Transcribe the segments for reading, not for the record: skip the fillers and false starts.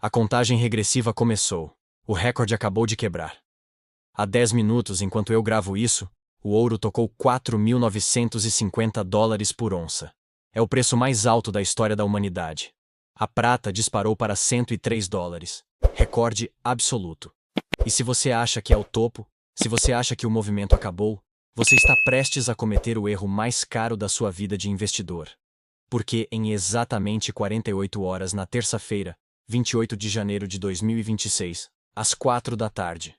A contagem regressiva começou. O recorde acabou de quebrar. Há 10 minutos, enquanto eu gravo isso, o ouro tocou $4.950 por onça. É o preço mais alto da história da humanidade. A prata disparou para $103. Recorde absoluto. E se você acha que é o topo, se você acha que o movimento acabou, você está prestes a cometer o erro mais caro da sua vida de investidor. Porque em exatamente 48 horas na terça-feira, 28 de janeiro de 2026, às 4 da tarde,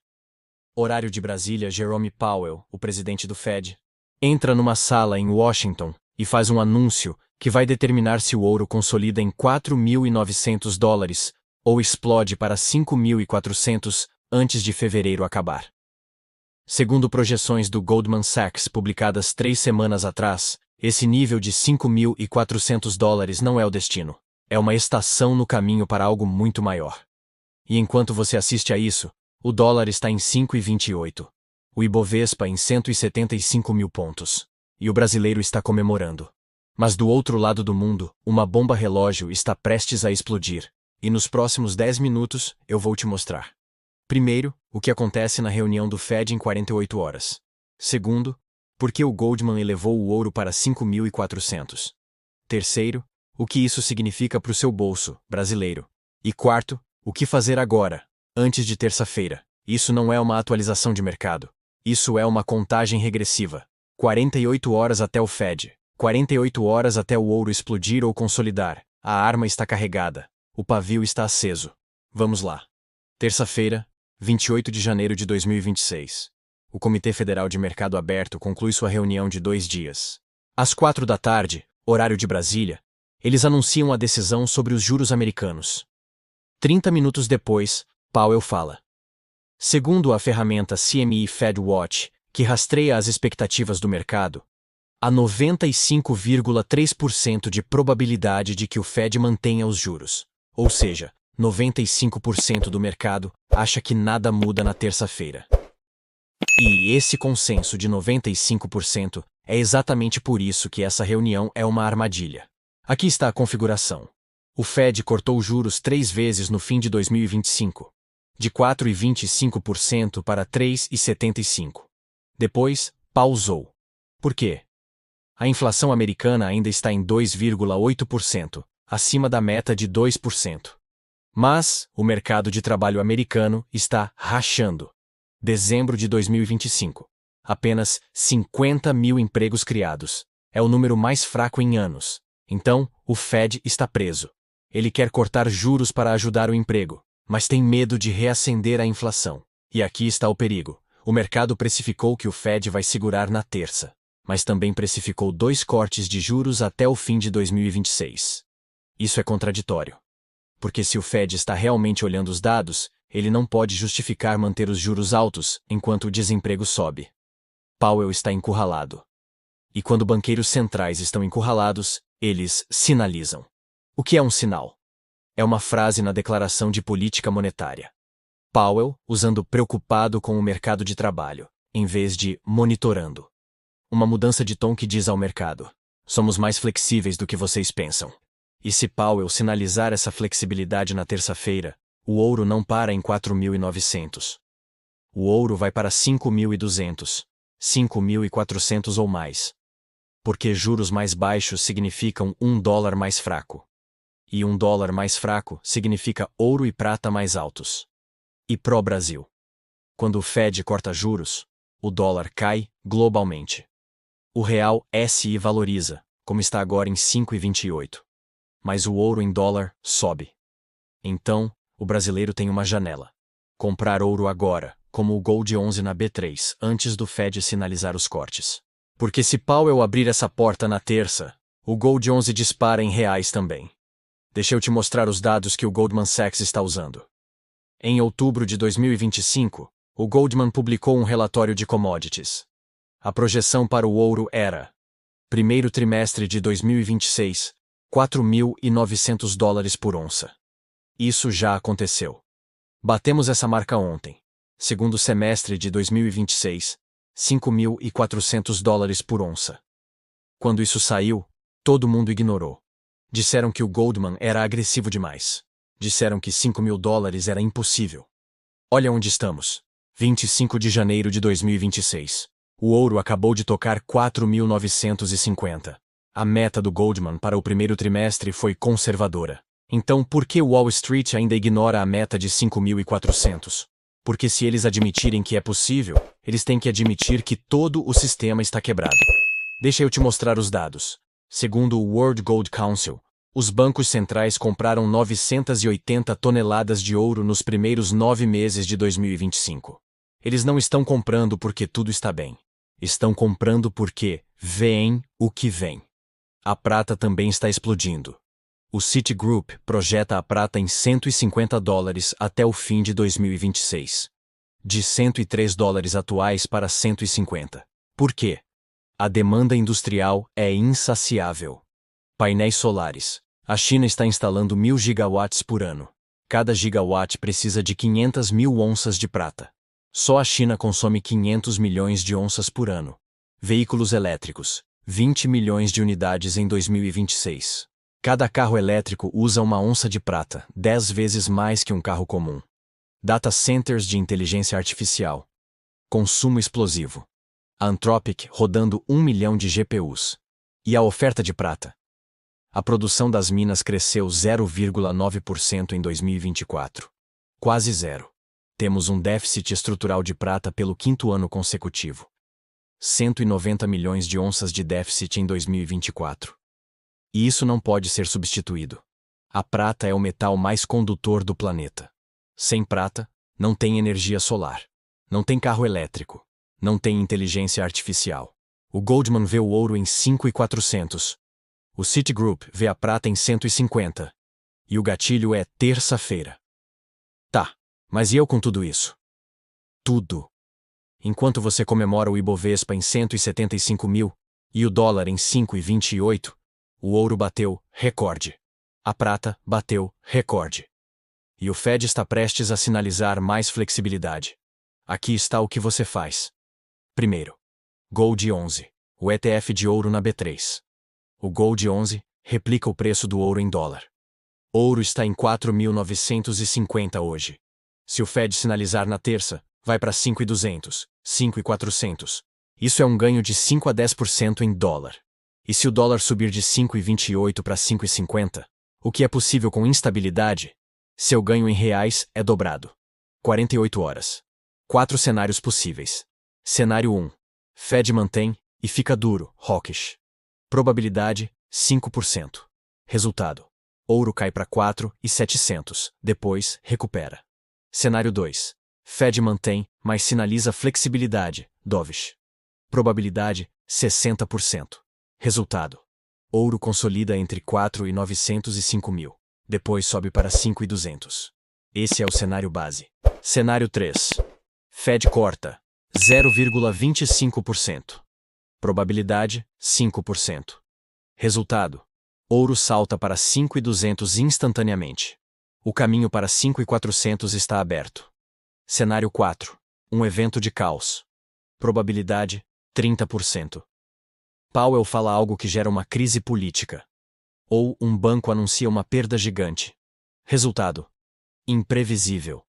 horário de Brasília, Jerome Powell, o presidente do Fed, entra numa sala em Washington e faz um anúncio que vai determinar se o ouro consolida em $4.900 ou explode para 5.400 antes de fevereiro acabar. Segundo projeções do Goldman Sachs publicadas 3 semanas atrás, esse nível de $5.400 não é o destino. É uma estação no caminho para algo muito maior. E enquanto você assiste a isso, o dólar está em 5,28. O Ibovespa em 175 mil pontos. E o brasileiro está comemorando. Mas do outro lado do mundo, uma bomba relógio está prestes a explodir. E nos próximos 10 minutos, eu vou te mostrar. Primeiro, o que acontece na reunião do Fed em 48 horas. Segundo, por que o Goldman elevou o ouro para 5.400. Terceiro, o que isso significa para o seu bolso, brasileiro. E quarto, o que fazer agora, antes de terça-feira. Isso não é uma atualização de mercado. Isso é uma contagem regressiva. 48 horas até o Fed. 48 horas até o ouro explodir ou consolidar. A arma está carregada. O pavio está aceso. Vamos lá. Terça-feira, 28 de janeiro de 2026. O Comitê Federal de Mercado Aberto conclui sua reunião de 2 dias. Às 4 da tarde, horário de Brasília, eles anunciam a decisão sobre os juros americanos. 30 minutos depois, Powell fala. Segundo a ferramenta CME FedWatch, que rastreia as expectativas do mercado, há 95,3% de probabilidade de que o Fed mantenha os juros. Ou seja, 95% do mercado acha que nada muda na terça-feira. E esse consenso de 95% é exatamente por isso que essa reunião é uma armadilha. Aqui está a configuração. O Fed cortou juros 3 vezes no fim de 2025. De 4,25% para 3,75%. Depois, pausou. Por quê? A inflação americana ainda está em 2,8%, acima da meta de 2%. Mas o mercado de trabalho americano está rachando. Dezembro de 2025. Apenas 50 mil empregos criados. É o número mais fraco em anos. Então, o Fed está preso. Ele quer cortar juros para ajudar o emprego, mas tem medo de reacender a inflação. E aqui está o perigo. O mercado precificou que o Fed vai segurar na terça, mas também precificou 2 cortes de juros até o fim de 2026. Isso é contraditório. Porque se o Fed está realmente olhando os dados, ele não pode justificar manter os juros altos enquanto o desemprego sobe. Powell está encurralado. E quando banqueiros centrais estão encurralados, eles sinalizam. O que é um sinal? É uma frase na declaração de política monetária. Powell usando preocupado com o mercado de trabalho, em vez de monitorando. Uma mudança de tom que diz ao mercado: somos mais flexíveis do que vocês pensam. E se Powell sinalizar essa flexibilidade na terça-feira, o ouro não para em 4.900. O ouro vai para 5.200, 5.400 ou mais. Porque juros mais baixos significam $1 mais fraco. E $1 mais fraco significa ouro e prata mais altos. E pró-Brasil. Quando o Fed corta juros, o dólar cai globalmente. O real se valoriza, como está agora em 5,28. Mas o ouro em dólar sobe. Então, o brasileiro tem uma janela. Comprar ouro agora, como o Gold 11 na B3, antes do Fed sinalizar os cortes. Porque se Powell abrir essa porta na terça, o Gold 11 dispara em reais também. Deixa eu te mostrar os dados que o Goldman Sachs está usando. Em outubro de 2025, o Goldman publicou um relatório de commodities. A projeção para o ouro era: primeiro trimestre de 2026, $4.900 por onça. Isso já aconteceu. Batemos essa marca ontem. Segundo semestre de 2026, $5.400 por onça. Quando isso saiu, todo mundo ignorou. Disseram que o Goldman era agressivo demais. Disseram que $5.000 era impossível. Olha onde estamos. 25 de janeiro de 2026. O ouro acabou de tocar 4.950. A meta do Goldman para o primeiro trimestre foi conservadora. Então por que Wall Street ainda ignora a meta de 5.400? Porque se eles admitirem que é possível, eles têm que admitir que todo o sistema está quebrado. Deixa eu te mostrar os dados. Segundo o World Gold Council, os bancos centrais compraram 980 toneladas de ouro nos primeiros 9 meses de 2025. Eles não estão comprando porque tudo está bem. Estão comprando porque vem o que vem. A prata também está explodindo. O Citigroup projeta a prata em $150 até o fim de 2026. De $103 atuais para 150. Por quê? A demanda industrial é insaciável. Painéis solares. A China está instalando 1.000 gigawatts por ano. Cada gigawatt precisa de 500 mil onças de prata. Só a China consome 500 milhões de onças por ano. Veículos elétricos. 20 milhões de unidades em 2026. Cada carro elétrico usa uma onça de prata, 10 vezes mais que um carro comum. Data centers de inteligência artificial. Consumo explosivo. A Anthropic rodando 1 milhão de GPUs. E a oferta de prata? A produção das minas cresceu 0,9% em 2024. Quase zero. Temos um déficit estrutural de prata pelo 5º ano consecutivo. 190 milhões de onças de déficit em 2024. E isso não pode ser substituído. A prata é o metal mais condutor do planeta. Sem prata, não tem energia solar. Não tem carro elétrico. Não tem inteligência artificial. O Goldman vê o ouro em 5.400. O Citigroup vê a prata em 150. E o gatilho é terça-feira. Tá, mas e eu com tudo isso? Tudo. Enquanto você comemora o Ibovespa em 175 mil e o dólar em 5,28, o ouro bateu recorde. A prata bateu recorde. E o Fed está prestes a sinalizar mais flexibilidade. Aqui está o que você faz. Primeiro, Gold 11, o ETF de ouro na B3. O Gold 11 replica o preço do ouro em dólar. Ouro está em 4.950 hoje. Se o Fed sinalizar na terça, vai para 5.200, 5.400. Isso é um ganho de 5 a 10% em dólar. E se o dólar subir de 5,28 para 5,50, o que é possível com instabilidade, seu ganho em reais é dobrado. 48 horas. 4 cenários possíveis. Cenário 1. Fed mantém e fica duro, hawkish. Probabilidade, 5%. Resultado. Ouro cai para 4.700, depois recupera. Cenário 2. Fed mantém, mas sinaliza flexibilidade, dovish. Probabilidade, 60%. Resultado. Ouro consolida entre 4.900 e 5.000. Depois sobe para 5.200. Esse é o cenário base. Cenário 3. Fed corta. 0,25%. Probabilidade, 5%. Resultado. Ouro salta para 5.200 instantaneamente. O caminho para 5.400 está aberto. Cenário 4. Um evento de caos. Probabilidade, 30%. Powell fala algo que gera uma crise política. Ou um banco anuncia uma perda gigante. Resultado. Imprevisível.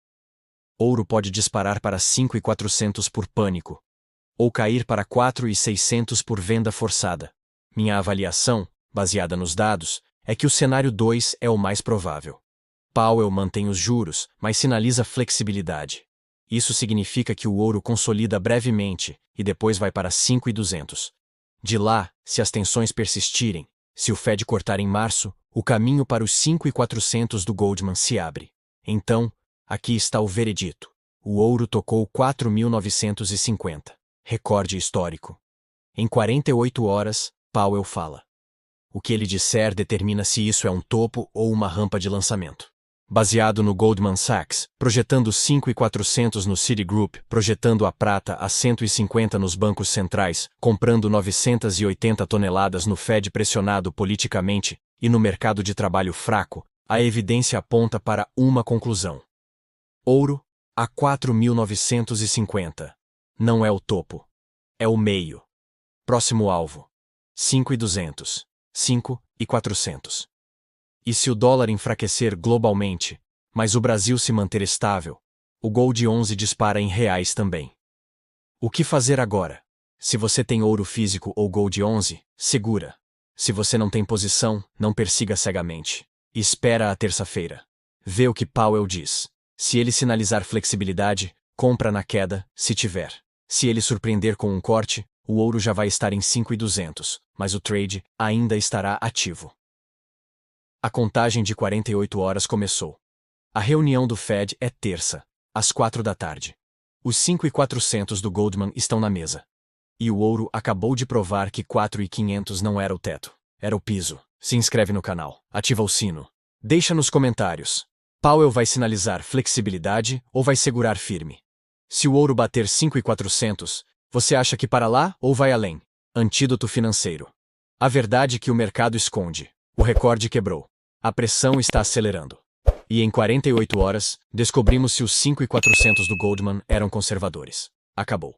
Ouro pode disparar para 5.400 por pânico. Ou cair para 4.600 por venda forçada. Minha avaliação, baseada nos dados, é que o cenário 2 é o mais provável. Powell mantém os juros, mas sinaliza flexibilidade. Isso significa que o ouro consolida brevemente e depois vai para 5.200. De lá, se as tensões persistirem, se o Fed cortar em março, o caminho para os 5.400 do Goldman se abre. Então, aqui está o veredito. O ouro tocou 4.950. Recorde histórico. Em 48 horas, Powell fala. O que ele disser determina se isso é um topo ou uma rampa de lançamento. Baseado no Goldman Sachs, projetando 5.400 no Citigroup, projetando a prata a 150 nos bancos centrais, comprando 980 toneladas no Fed pressionado politicamente e no mercado de trabalho fraco, a evidência aponta para uma conclusão. Ouro, a 4.950. Não é o topo. É o meio. Próximo alvo. 5.200. 5.400. E se o dólar enfraquecer globalmente, mas o Brasil se manter estável, o Gold 11 dispara em reais também. O que fazer agora? Se você tem ouro físico ou Gold 11, segura. Se você não tem posição, não persiga cegamente. Espera a terça-feira. Vê o que Powell diz. Se ele sinalizar flexibilidade, compra na queda, se tiver. Se ele surpreender com um corte, o ouro já vai estar em 5.200, mas o trade ainda estará ativo. A contagem de 48 horas começou. A reunião do Fed é terça, às 4 da tarde. Os 5.400 do Goldman estão na mesa. E o ouro acabou de provar que 4.500 não era o teto, era o piso. Se inscreve no canal, ativa o sino. Deixa nos comentários. Powell vai sinalizar flexibilidade ou vai segurar firme? Se o ouro bater 5.400, você acha que para lá ou vai além? Antídoto financeiro. A verdade que o mercado esconde. O recorde quebrou. A pressão está acelerando. E em 48 horas, descobrimos se os 5.400 do Goldman eram conservadores. Acabou.